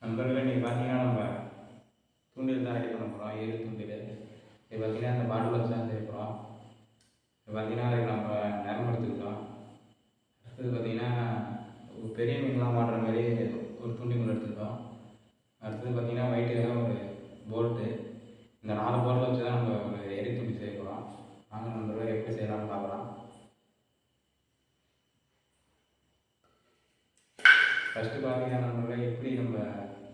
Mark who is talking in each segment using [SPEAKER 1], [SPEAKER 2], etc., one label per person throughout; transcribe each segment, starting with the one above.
[SPEAKER 1] நண்பர்களே, இன்றைக்கி பார்த்தீங்கன்னா நம்ம தூண்டில் தான் ரெடி பண்ண போகிறோம். ஏறு தூண்டில். இது பார்த்தீங்கன்னா இந்த பாட்டில் வச்சு தான் செய்ய போகிறோம். இது பார்த்தீங்கன்னா அதுக்கு நம்ம நிறம் எடுத்துக்கிட்டோம். அடுத்தது பார்த்தீங்கன்னா ஒரு பெரிய மீன்லாம் மாட்டுற மாதிரி ஒரு தூண்டில் மீன் எடுத்துக்கிட்டோம். அடுத்தது பார்த்தீங்கன்னா வெயிட்டுக்காக ஒரு போல்ட்டு. இந்த 4 போல்ட்டை வச்சு தான் நம்ம ஒரு எரி தூண்டில் செய்ய போகிறோம். வாங்க நண்பர்களே, எப்படி செய்யலாம்னு பார்க்கலாம். ஃபஸ்ட்டு பார்த்தீங்கன்னா நண்பர்களே, எப்படி நம்ம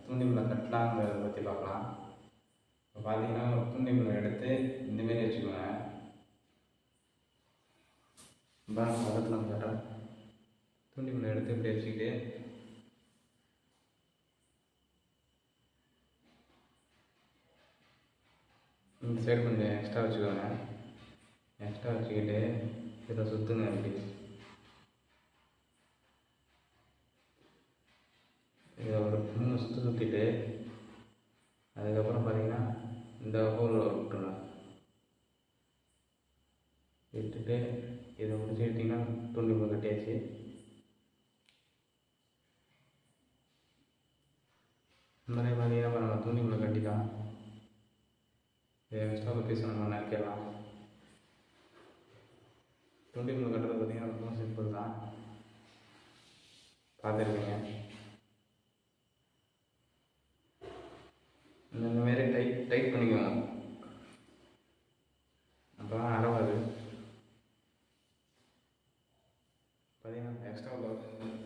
[SPEAKER 1] தூண்டில் மீனை கட்டலாங்கிறத பற்றி பார்க்கலாம். இப்போ பார்த்தீங்கன்னா ஒரு தூண்டில் மீனை எடுத்து இந்தமாரி வச்சுக்கோங்க. பக்கத்தில் நம்ம கட்டுறோம். தூண்டில் மீனை எடுத்து இப்படி வச்சுக்கிட்டு இந்த சைடு கொஞ்சம் எக்ஸ்ட்ரா வச்சுக்கோங்க. எக்ஸ்ட்ரா வச்சுக்கிட்டு இதை சுற்றுங்க. அப்படி இதை ஒரு 3 சுற்று சுற்றிட்டு அதுக்கப்புறம் பார்த்தீங்கன்னா இந்த ஹோல் விட்டுருங்க. விட்டுட்டு இதை முடிச்சு எடுத்திங்கன்னா தூண்டில் கட்டியாச்சு. இந்த மாதிரி பார்த்தீங்கன்னா நம்ம தூண்டில் கட்டிக்கலாம். இதை எக்ஸ்ட்ரா பீஸ் நம்ம நினைக்கலாம். தூண்டில் கட்டுறது பார்த்தீங்கன்னா ரொம்ப சிம்பிள் தான், பார்த்துருக்கீங்க. இந்தமாரி டைட் பண்ணிக்குவோம். அப்போ தான் அறவாது. பார்த்தீங்கன்னா எக்ஸ்ட்ரா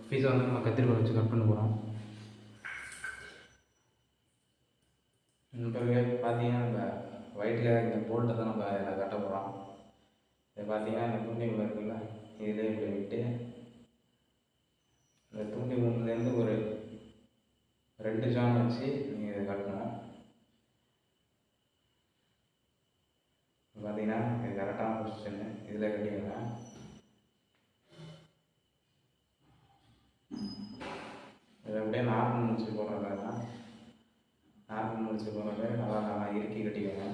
[SPEAKER 1] பீஸை வந்து நம்ம கத்திரிக்கோல் வச்சு கட் பண்ண போகிறோம். பிறகு பார்த்தீங்கன்னா நம்ம ஒயிட்டில் இந்த போல்ட்டை தான் நம்ம இதில் கட்ட போகிறோம். இதை பார்த்தீங்கன்னா இந்த தூண்டில் இருக்குல்ல, இதிலே இப்படி விட்டு இந்த தூண்டில் முன்லேருந்து ஒரு 2 ஜான் வச்சு நீங்கள் இதை கட்டணும். பார்த்தீங்கன்னா இது கரெக்டான பொசிஷனு. இதில் கட்டிக்கோங்க. இதை அப்படியே நார்மல் முடிச்சு போடுறதா நார்மல் முடிச்சு போடுறது நல்லா இறுக்கி கட்டிக்கோங்க.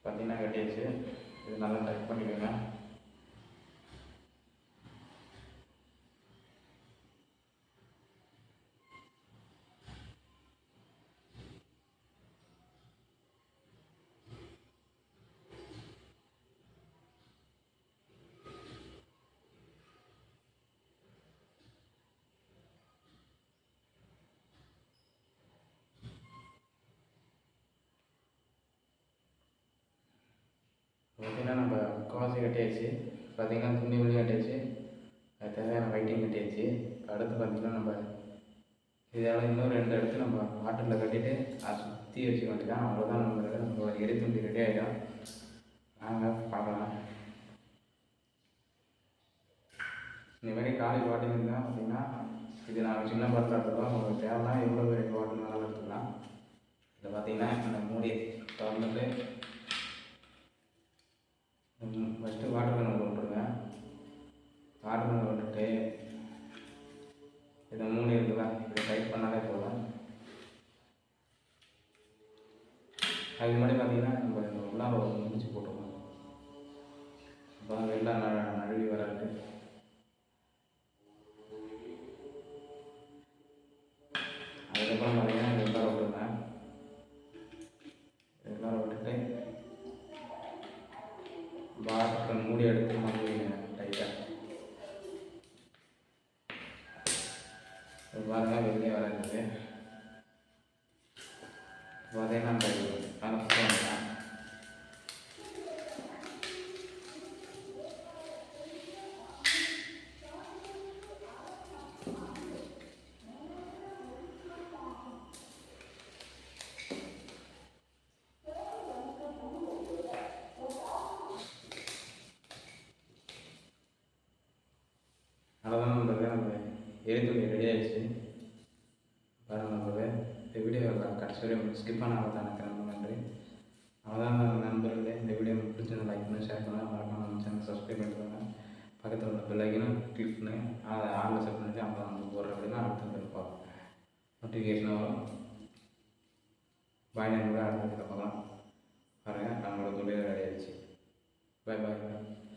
[SPEAKER 1] பார்த்தீங்கன்னா கட்டியாச்சு. இது நல்லா டைட் பண்ணிக்கோங்க. பார்த்தீங்கன்னா நம்ம முக்கால்வாசி கட்டியாச்சு. பார்த்தீங்கன்னா துணி வழி கட்டியாச்சு. அது தேவையான வெயிட்டிங் கட்டியாச்சு. அடுத்து பார்த்தீங்கன்னா நம்ம இதெல்லாம் இன்னும் 2 இடத்து நம்ம வாட்டரில் கட்டிட்டு அதை சுற்றி வச்சுக்க வேண்டியதான். அவ்வளோதான் நம்ம எரி துண்டி ரெடி ஆகிடும். நாங்கள் பார்க்கலாம். இந்தமாரி காலேஜ் பாட்டில் இருந்தால் பார்த்தீங்கன்னா இது நான் சின்ன பாட்டில் எடுத்துக்கலாம். உங்களுக்கு தேவைன்னா எவ்வளோ பெரிய பாட்டில் நல்லா எடுத்துக்கலாம். இதை பார்த்தீங்கன்னா இந்த மூடி திறந்துட்டு ஃபஸ்ட்டு வாட்டர் கன்னில் விட்டுருங்க. வாட்டர் கன்னில் விட்டுட்டு இதை மூடி இருக்குல்ல, இதை டைட் பண்ணாலே போதும். அதுக்கு முன்னாடி பார்த்தீங்கன்னா நம்ம இந்த உள்ளார முடிச்சு போட்டுருவோம். அப்போ எல்லாம் நழுவி வராது. அதுக்கப்புறம் பார்த்தீங்கன்னா இது உள்ளார விட்டுருங்க. உள்ளார விட்டுட்டு வாட்டர் மூடி எடுத்து நம்புவீங்க டைட்டாக. பாருங்க, வெளியே வராது. பார்த்தீங்கன்னா நம்ம அவ்வளோதான் நண்பர்களே, நம்ம எரி துணி ரெடி ஆகிடுச்சு. பாருங்கள் நண்பர்களே, இந்த வீடியோ கடைசி வரையும் ஸ்கிப் பண்ணாமல் தான் எனக்கு ரொம்ப நன்றி. அவ்வளோதான் நண்பர்களே, இந்த வீடியோ உங்களுக்கு பிடிச்சிருந்தா லைக் பண்ணி ஷேர் பண்ணுங்கள். மறக்காம நம்ம சேனல் சப்ஸ்கிரைப் பண்ணிடுவாங்க. பக்கத்தில் உள்ள பெல் ஐக்கனும் கிளிக் பண்ணி அதை ஆன்லைன் செட் பண்ணிட்டு அப்போ நம்ம போடுற அப்படின்னா அடுத்த இருப்போம் நோட்டிஃபிகேஷன் வரும். பாய் நண்பர்களே, அடுத்த பார்க்கலாம். பாருங்கள், நம்மளோட தொழில் ரெடி ஆகிடுச்சு. பாய் பாய்.